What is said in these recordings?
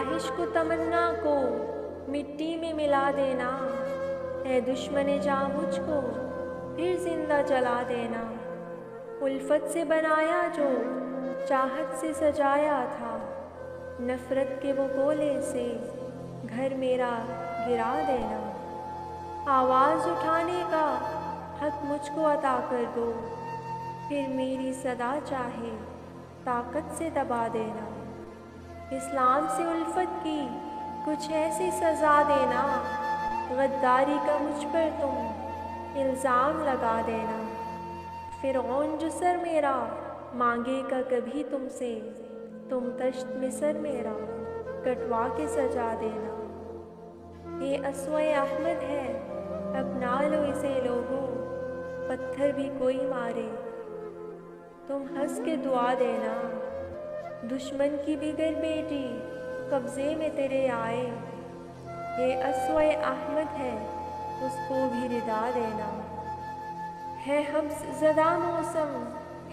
خواہش کو تمنا کو مٹی میں ملا دینا، اے دشمن جاں مجھ کو پھر زندہ جلا دینا۔ الفت سے بنایا جو چاہت سے سجایا تھا، نفرت کے وہ گولے سے گھر میرا گرا دینا۔ آواز اٹھانے کا حق مجھ کو عطا کر دو، پھر میری صدا چاہے طاقت سے دبا دینا۔ اسلام سے الفت کی کچھ ایسی سزا دینا، غداری کا مجھ پر تم الزام لگا دینا۔ فرعون جو سر میرا مانگے گا کبھی تم سے، تم تشت میں سر میرا کٹوا کے سجا دینا۔ یہ اسوۂ احمد ہے اپنا لو اسے لوگو، پتھر بھی کوئی مارے تم ہنس کے دعا دینا۔ دشمن کی بگر بیٹی قبضے میں تیرے آئے، یہ اسوۂ احمد ہے اس کو بھی ردا دینا۔ ہے حبس زدہ موسم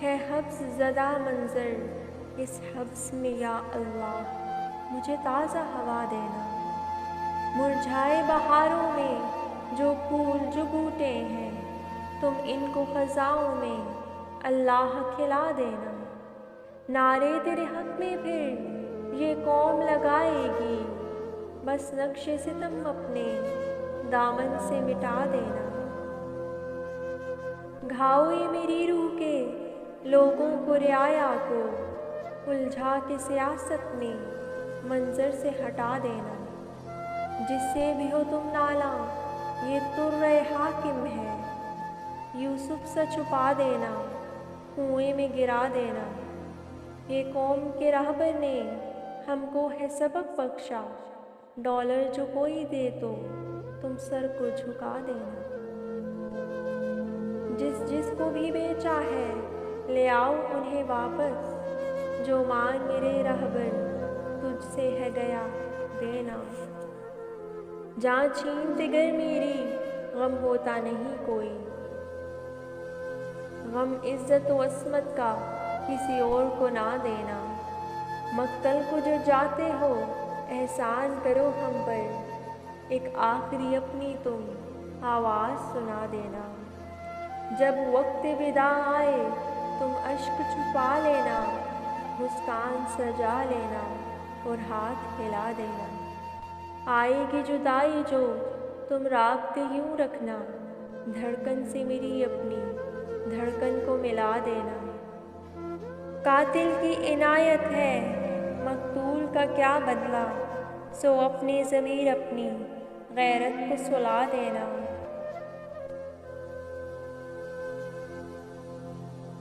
ہے حبس زدہ منظر، اس حبس میں یا اللہ مجھے تازہ ہوا دینا۔ مرجھائے بہاروں میں جو پھول جو بوٹے ہیں، تم ان کو خزاؤں میں اللہ کھلا دینا۔ نعرے تیرے حق میں پھر یہ قوم لگائے گی، بس نقش ستم اپنے دامن سے مٹا دینا۔ گھاؤ یہ میری روح کے لوگوں کو رعایا کو، الجھا کے سیاست میں منظر سے ہٹا دینا۔ جس سے بھی ہو تم نالاں یہ طرۂ حاکم ہے، یوسف سا چھپا دینا کنویں میں گرا دینا۔ یہ قوم کے رہبر نے ہم کو ہے سبق بخشا، ڈالر جو کوئی دے تو تم سر کو جھکا دینا۔ جس جس کو بھی بیچا ہے لے آؤ انہیں واپس، جو مان میرے رہبر تجھ سے ہے گیا دینا۔ جاں چھین دگر میری غم ہوتا نہیں کوئی، غم عزت و عصمت کا کسی اور کو نہ دینا۔ مقتل کو جو جاتے ہو احسان کرو ہم پر، ایک آخری اپنی تم آواز سنا دینا۔ جب وقت وداع آئے تم اشک چھپا لینا، مسکان سجا لینا اور ہاتھ ہلا دینا۔ آئے گی جدائی جو تم رابطے یوں رکھنا، دھڑکن سے میری اپنی دھڑکن کو ملا دینا۔ قاتل کی عنایت ہے مقتول کا کیا بدلہ، سو اپنی ضمیر اپنی غیرت کو سلا دینا۔